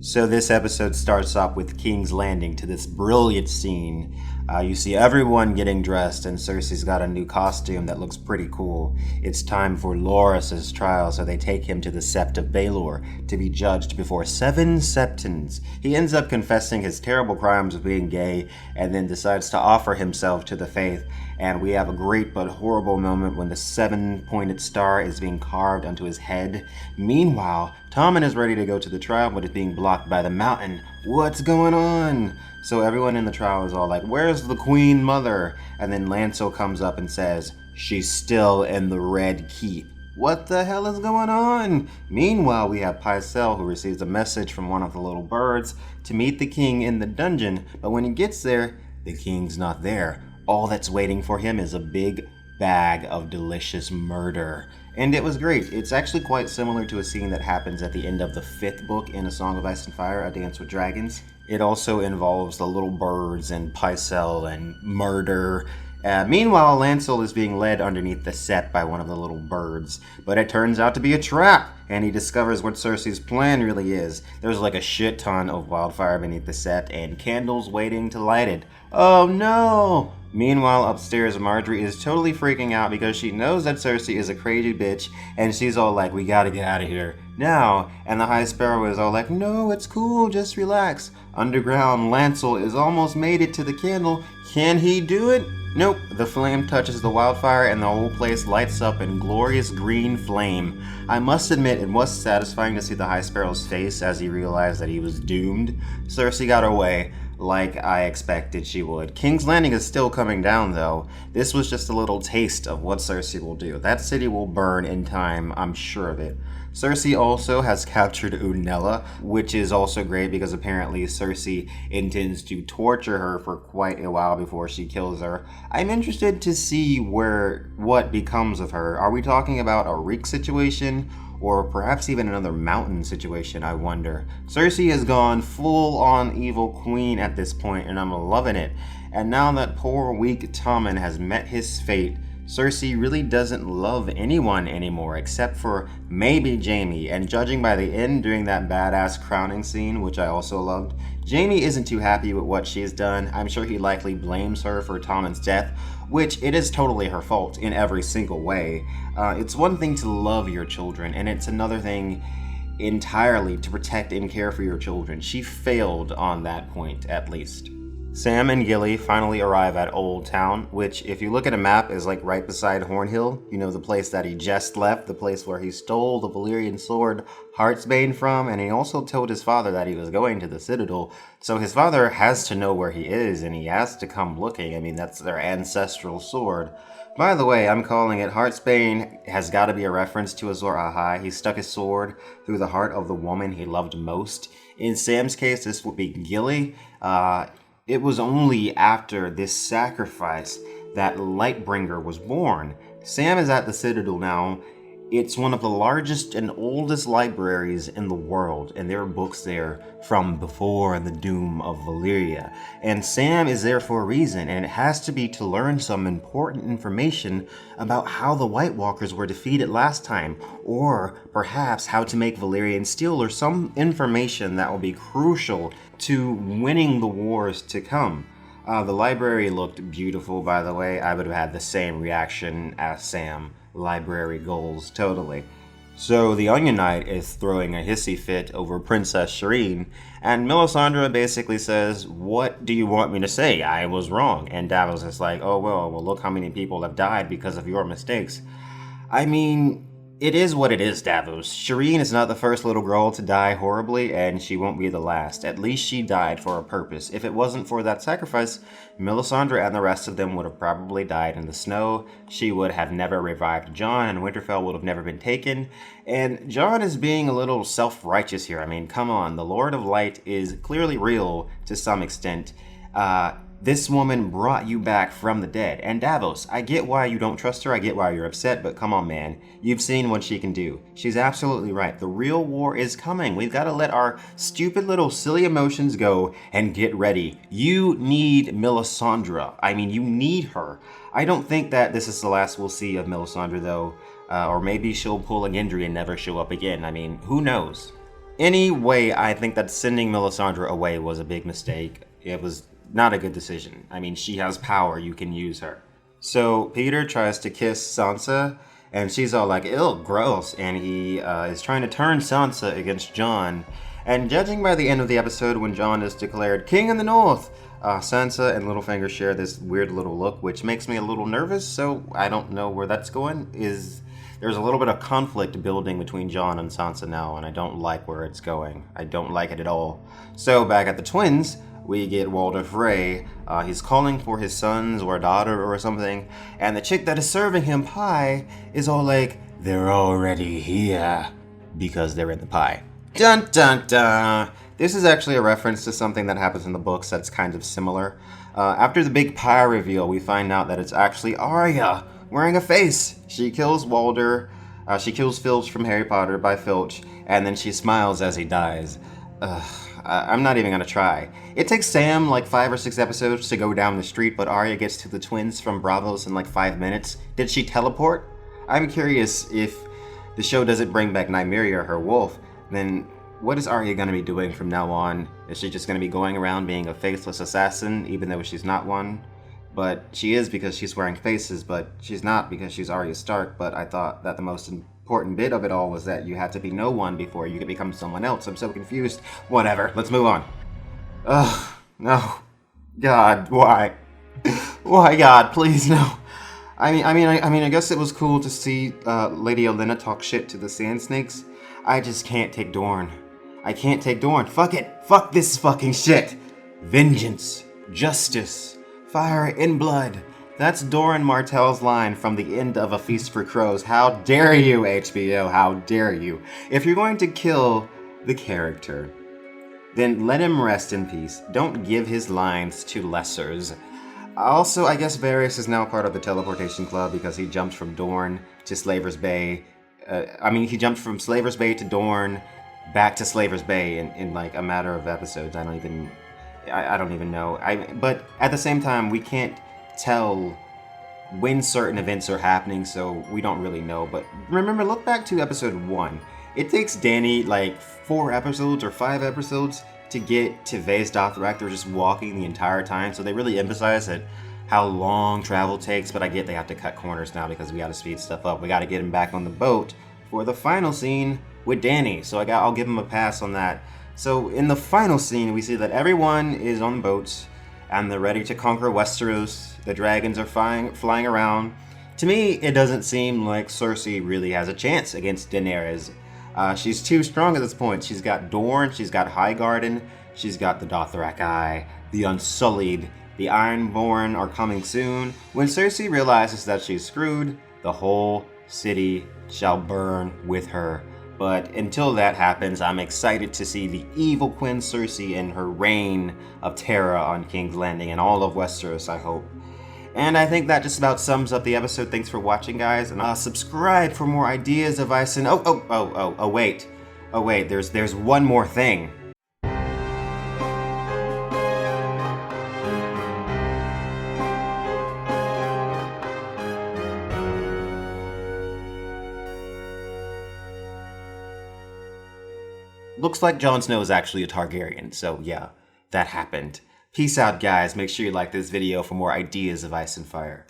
So this episode starts off with King's Landing to this brilliant scene. You see everyone getting dressed, and Cersei's got a new costume that looks pretty cool. It's time for Loras's trial, so they take him to the Sept of Baelor to be judged before 7 Septons. He ends up confessing his terrible crimes of being gay, and then decides to offer himself to the faith. And we have a great but horrible moment when the 7-pointed star is being carved onto his head. Meanwhile, Tommen is ready to go to the trial, but is being blocked by the mountain. What's going on? So everyone in the trial is all like, where's the Queen Mother? And then Lancel comes up and says, she's still in the Red Keep. What the hell is going on? Meanwhile, we have Pycelle, who receives a message from one of the little birds to meet the king in the dungeon, but when he gets there, the king's not there. All that's waiting for him is a big bag of delicious murder. And it was great. It's actually quite similar to a scene that happens at the end of the 5th book in A Song of Ice and Fire, A Dance with Dragons. It also involves the little birds and Pycelle and murder. Meanwhile, Lancel is being led underneath the Sept by one of the little birds, but it turns out to be a trap, and he discovers what Cersei's plan really is. There's like a shit ton of wildfire beneath the Sept and candles waiting to light it. Oh no! Meanwhile, upstairs, Marjorie is totally freaking out because she knows that Cersei is a crazy bitch, and she's all like, we gotta get out of here now. And the High Sparrow is all like, no, it's cool, just relax. Underground, Lancel is almost made it to the candle. Can he do it? Nope. The flame touches the wildfire and the whole place lights up in glorious green flame. I must admit, it was satisfying to see the High Sparrow's face as he realized that he was doomed. Cersei got her way, like I expected she would. King's Landing is still coming down, though. This was just a little taste of what Cersei will do. That city will burn in time, I'm sure of it. Cersei also has captured Unella, which is also great because apparently Cersei intends to torture her for quite a while before she kills her. I'm interested to see what becomes of her. Are we talking about a Reek situation? Or perhaps even another mountain situation, I wonder. Cersei has gone full-on evil queen at this point, and I'm loving it. And now that poor, weak Tommen has met his fate, Cersei really doesn't love anyone anymore, except for maybe Jaime. And judging by the end during that badass crowning scene, which I also loved, Jaime isn't too happy with what she's done. I'm sure he likely blames her for Tommen's death, which it is totally her fault in every single way. It's one thing to love your children, and it's another thing entirely to protect and care for your children. She failed on that point, at least. Sam and Gilly finally arrive at Old Town, which, if you look at a map, is like right beside Hornhill. You know, the place that he just left, the place where he stole the Valyrian sword Heartsbane from, and he also told his father that he was going to the Citadel. So his father has to know where he is, and he has to come looking. I mean, that's their ancestral sword. By the way, I'm calling it Heartsbane has got to be a reference to Azor Ahai. He stuck his sword through the heart of the woman he loved most. In Sam's case, this would be Gilly. It was only after this sacrifice that Lightbringer was born. Sam is at the Citadel now. It's one of the largest and oldest libraries in the world, and there are books there from before the doom of Valyria. And Sam is there for a reason, and it has to be to learn some important information about how the White Walkers were defeated last time, or perhaps how to make Valyrian steel, or some information that will be crucial to winning the wars to come. The library looked beautiful, by the way. I would have had the same reaction as Sam. Library goals, totally. So the Onion Knight is throwing a hissy fit over Princess Shireen, and Melisandre basically says, what do you want me to say? I was wrong. And Davos is like, oh well, look how many people have died because of your mistakes. I mean, it is what it is, Davos. Shireen is not the first little girl to die horribly, and she won't be the last. At least she died for a purpose. If it wasn't for that sacrifice, Melisandre and the rest of them would have probably died in the snow. She would have never revived Jon, and Winterfell would have never been taken. And Jon is being a little self-righteous here. I mean, come on. The Lord of Light is clearly real to some extent. This woman brought you back from the dead. And Davos, I get why you don't trust her, I get why you're upset, but come on, man. You've seen what she can do. She's absolutely right. The real war is coming. We've got to let our stupid little silly emotions go and get ready. You need Melisandre. I mean, you need her. I don't think that this is the last we'll see of Melisandre, though. Or maybe she'll pull a Gendry and never show up again. I mean, who knows? Anyway, I think that sending Melisandre away was a big mistake. It was not a good decision. I mean, she has power, you can use her. So Peter tries to kiss Sansa, and she's all like, ew, gross, and he is trying to turn Sansa against Jon. And judging by the end of the episode when Jon is declared King in the North, Sansa and Littlefinger share this weird little look, which makes me a little nervous, so I don't know where that's going. There's a little bit of conflict building between Jon and Sansa now, and I don't like where it's going. I don't like it at all. So back at the twins, we get Walder Frey. He's calling for his sons or a daughter or something, and the chick that is serving him pie is all like, they're already here, because they're in the pie. Dun dun dun! This is actually a reference to something that happens in the books that's kind of similar. After the big pie reveal, we find out that it's actually Arya wearing a face. She kills Walder, she kills Filch from Harry Potter by Filch, and then she smiles as he dies. I'm not even gonna try. It takes Sam like 5 or 6 episodes to go down the street, but Arya gets to the twins from Braavos in like 5 minutes. Did she teleport? I'm curious if the show doesn't bring back Nymeria, her wolf, then what is Arya gonna be doing from now on? Is she just gonna be going around being a faceless assassin, even though she's not one? But she is because she's wearing faces, but she's not because she's Arya Stark. But I thought that the most important bit of it all was that you had to be no one before you could become someone else. I'm so confused. Whatever, let's move on. Ugh, no. God, why? Why, God, please, no. I guess it was cool to see Lady Olenna talk shit to the Sand Snakes. I just can't take Dorne. I can't take Dorne. Fuck it. Fuck this fucking shit. Vengeance. Justice. Fire and blood. That's Doran Martell's line from the end of A Feast for Crows. How dare you, HBO? How dare you? If you're going to kill the character, then let him rest in peace. Don't give his lines to lessers. Also, I guess Varys is now part of the Teleportation Club because he jumped from Dorne to Slaver's Bay. He jumped from Slaver's Bay to Dorne, back to Slaver's Bay in like a matter of episodes. I don't even know. But at the same time, we can't tell when certain events are happening, so we don't really know. But remember, look back to episode 1. It takes Dany like 4 episodes or 5 episodes to get to Vase Dothrak. They're just walking the entire time, so they really emphasize that how long travel takes, but I get they have to cut corners now because we gotta speed stuff up. We gotta get him back on the boat for the final scene with Dany, so I'll give him a pass on that. So in the final scene, we see that everyone is on boats and they're ready to conquer Westeros. The dragons are flying around. To me, it doesn't seem like Cersei really has a chance against Daenerys. She's too strong at this point. She's got Dorne, she's got Highgarden, she's got the Dothraki Eye, the Unsullied, the Ironborn are coming soon. When Cersei realizes that she's screwed, the whole city shall burn with her. But until that happens, I'm excited to see the evil Queen Cersei and her reign of terror on King's Landing and all of Westeros, I hope. And I think that just about sums up the episode. Thanks for watching, guys, and subscribe for more ideas, advice, and wait, there's one more thing. Looks like Jon Snow is actually a Targaryen, so yeah, that happened. Peace out, guys. Make sure you like this video for more ideas of Ice and Fire.